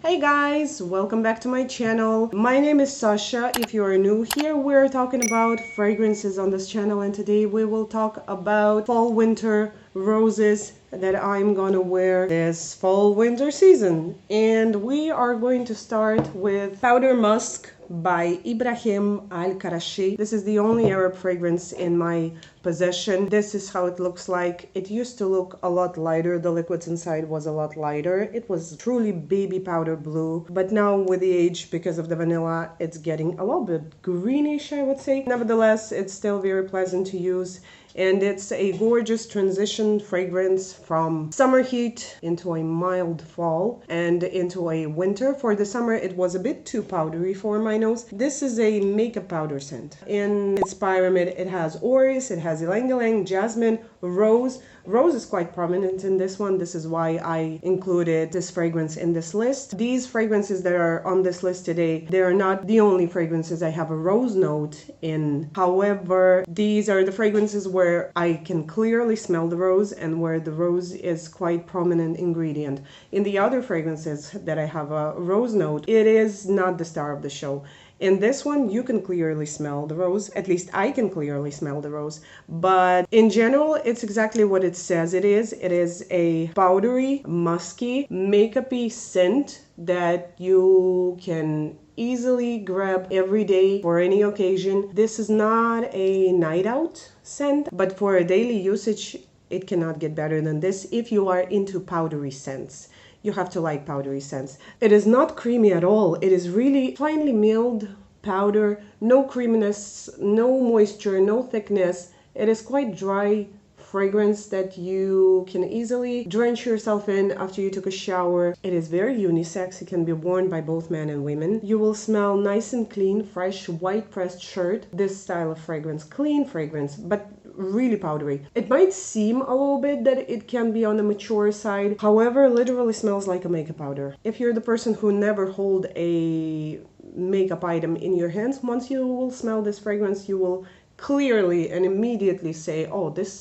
Hey guys, welcome back to my channel. My name is Sasha. If you are new here, we're talking about fragrances on this channel, and today we will talk about fall winter roses that I'm gonna wear this fall winter season. And we are going to start with Powder Musk by Ibraheem AlQurashi. This is the only Arab fragrance in my possession. This is how it looks like. It used to look a lot lighter. The liquids inside was a lot lighter. It was truly baby powder blue, but now with the age, because of the vanilla, it's getting a little bit greenish, I would say. Nevertheless, it's still very pleasant to use, and it's a gorgeous transition fragrance from summer heat into a mild fall and into a winter. For the summer, it was a bit too powdery for my nose. This is a makeup powder scent. In its pyramid, it has orris, it has ylang ylang, jasmine, rose. Rose is quite prominent in this one. This is why I included this fragrance in this list. These fragrances that are on this list today, they are not the only fragrances I have a rose note in. However, these are the fragrances where I can clearly smell the rose and where the rose is quite prominent ingredient. In the other fragrances that I have a rose note, it is not the star of the show. In this one, you can clearly smell the rose. At least I can clearly smell the rose. But in general, it's exactly what it says it is. It is a powdery, musky, makeup-y scent that you can easily grab every day for any occasion. This is not a night out scent, but for a daily usage, it cannot get better than this if you are into powdery scents. You have to like powdery scents. It is not creamy at all. It is really finely milled powder, no creaminess, no moisture, no thickness. It is quite dry fragrance that you can easily drench yourself in after you took a shower. It is very unisex. It can be worn by both men and women. You will smell nice and clean, fresh, white pressed shirt. This style of fragrance, clean fragrance, but really powdery. It might seem a little bit that it can be on the mature side. However, literally smells like a makeup powder. If you're the person who never hold a makeup item in your hands, once you will smell this fragrance, you will clearly and immediately say, oh, this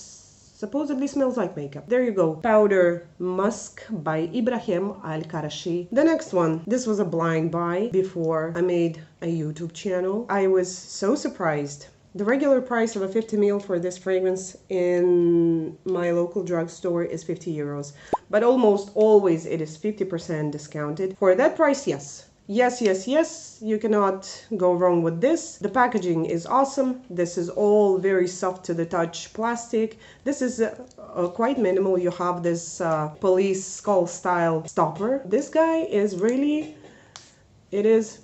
supposedly smells like makeup. There you go. Powder Musk by Ibraheem AlQurashi. The next one, this was a blind buy before I made a YouTube channel. I was so surprised. The regular price of a 50 ml for this fragrance in my local drugstore is 50 euros. But almost always it is 50% discounted. For that price, yes. Yes, you cannot go wrong with this. The packaging is awesome. This is all very soft to the touch plastic. This is quite minimal. You have this police skull style stopper. This guy is really, it is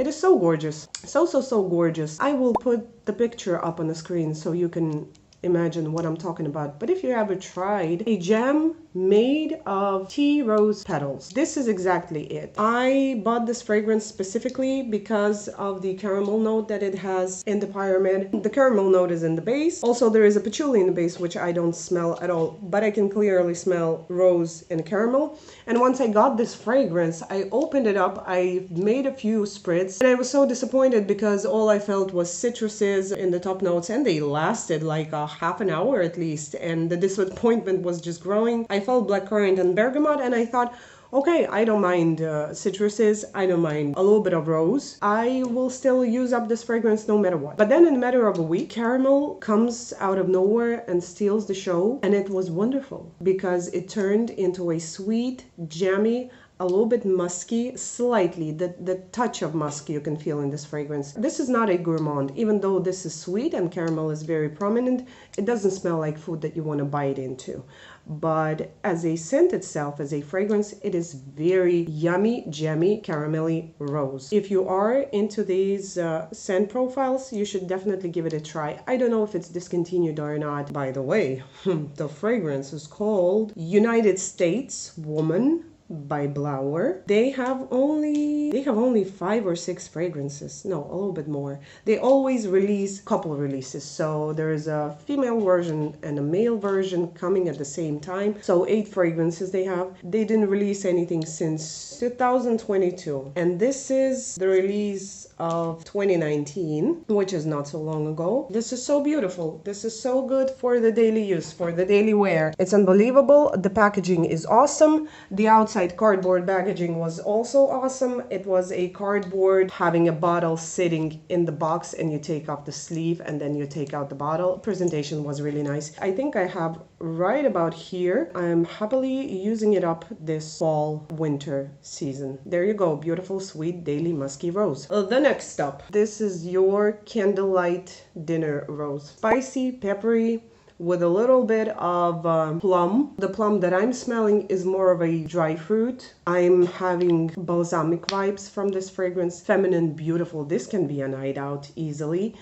so gorgeous. So gorgeous. I will put the picture up on the screen so you can imagine what I'm talking about. But if you ever tried a gem made of tea rose petals, this is exactly it. I bought this fragrance specifically because of the caramel note that it has in the pyramid. The caramel note is in the base. Also, there is a patchouli in the base, which I don't smell at all, but I can clearly smell rose and caramel. And once I got this fragrance, I opened it up, I made a few spritz, and I was so disappointed because all I felt was citruses in the top notes, and they lasted like a half an hour at least, and the disappointment was just growing. I felt blackcurrant and bergamot, and I thought, okay, I don't mind citruses, I don't mind a little bit of rose. I will still use up this fragrance no matter what. But then in a matter of a week, caramel comes out of nowhere and steals the show, and it was wonderful because it turned into a sweet, jammy, a little bit musky, slightly, the touch of musk you can feel in this fragrance. This is not a gourmand. Even though this is sweet and caramel is very prominent, it doesn't smell like food that you want to bite into. But as a scent itself, as a fragrance, it is very yummy, jammy, caramelly rose. If you are into these scent profiles, you should definitely give it a try. I don't know if it's discontinued or not. By the way, the fragrance is called United States Woman by Blauer. They have only 5 or 6 fragrances. No, a little bit more. They always release couple releases. So there is a female version and a male version coming at the same time. So 8 fragrances they have. They didn't release anything since 2022. And this is the release of 2019, which is not so long ago. This is so beautiful. This is so good for the daily use, for the daily wear. It's unbelievable. The packaging is awesome. The outside cardboard packaging was also awesome. It was a cardboard having a bottle sitting in the box, and you take off the sleeve and then you take out the bottle. Presentation was really nice. I think I have right about here. I'm happily using it up this fall winter season. There you go. Beautiful, sweet, daily musky rose. The next stop. This is your candlelight dinner rose. Spicy, peppery, with a little bit of plum. The plum that I'm smelling is more of a dry fruit. I'm having balsamic vibes from this fragrance. Feminine, beautiful. This can be a night out easily.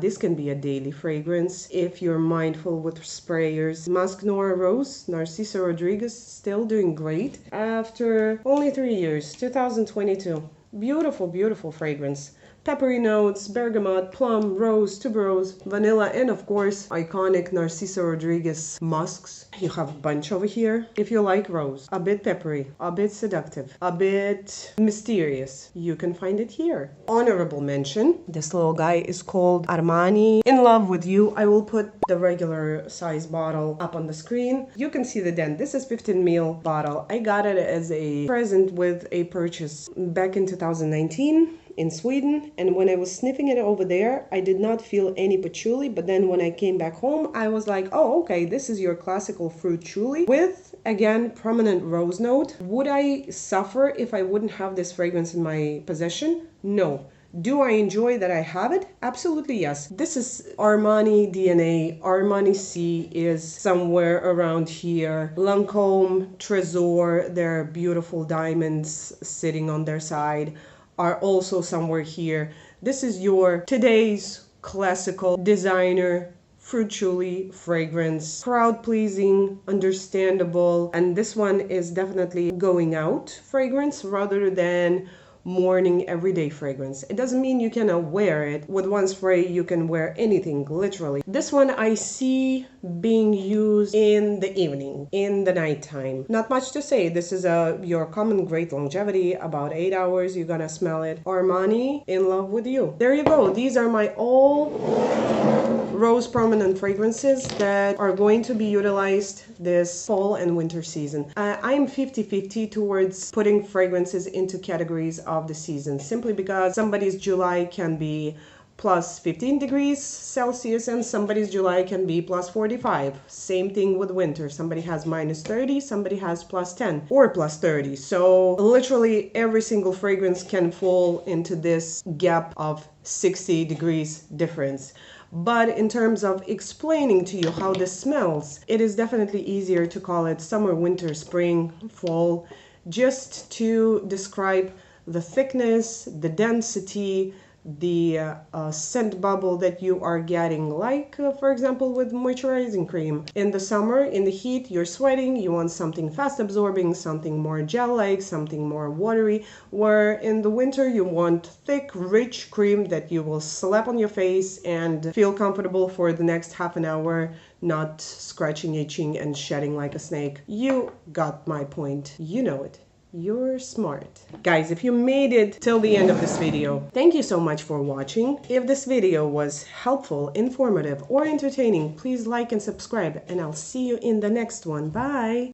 This can be a daily fragrance if you're mindful with sprayers. Musk Noir Rose, Narciso Rodriguez, still doing great after only 3 years, 2022. Beautiful, beautiful fragrance. Peppery notes, bergamot, plum, rose, tuberose, vanilla, and of course, iconic Narciso Rodriguez musks. You have a bunch over here. If you like rose, a bit peppery, a bit seductive, a bit mysterious, you can find it here. Honorable mention, this little guy is called Armani. In Love With You. I will put the regular size bottle up on the screen. You can see the dent. This is 15 ml bottle. I got it as a present with a purchase back in 2019. In Sweden, and when I was sniffing it over there, I did not feel any patchouli, but then when I came back home, I was like, oh, okay, this is your classical fruit chuli with, again, prominent rose note. Would I suffer if I wouldn't have this fragrance in my possession? No. Do I enjoy that I have it? Absolutely yes. This is Armani DNA. Armani C is somewhere around here. Lancome, Trésor, their beautiful diamonds sitting on their side, are also somewhere here. This is your today's classical designer fruit chuli fragrance. Crowd pleasing, understandable, and this one is definitely going out fragrance rather than morning everyday fragrance. It doesn't mean you cannot wear it. With one spray you can wear anything, literally. This one I see being used in the evening, in the nighttime. Not much to say. This is your common great longevity, about 8 hours you're gonna smell it. Armani, In Love With You. There you go. These are my all rose prominent fragrances that are going to be utilized this fall and winter season. I'm 50-50 towards putting fragrances into categories of the season, simply because somebody's July can be plus 15 degrees Celsius and somebody's July can be plus 45. Same thing with winter. Somebody has minus 30, somebody has plus 10 or plus 30. So literally every single fragrance can fall into this gap of 60 degrees difference. But in terms of explaining to you how this smells, it is definitely easier to call it summer, winter, spring, fall, just to describe the thickness, the density, the scent bubble that you are getting, like for example with moisturizing cream. In the summer, in the heat, you're sweating, you want something fast absorbing, something more gel-like, something more watery, where in the winter you want thick, rich cream that you will slap on your face and feel comfortable for the next half an hour, not scratching, itching, and shedding like a snake. You got my point. You know it. You're smart. Guys, if you made it till the end of this video, thank you so much for watching. If this video was helpful, informative, or entertaining, please like and subscribe, and I'll see you in the next one. Bye!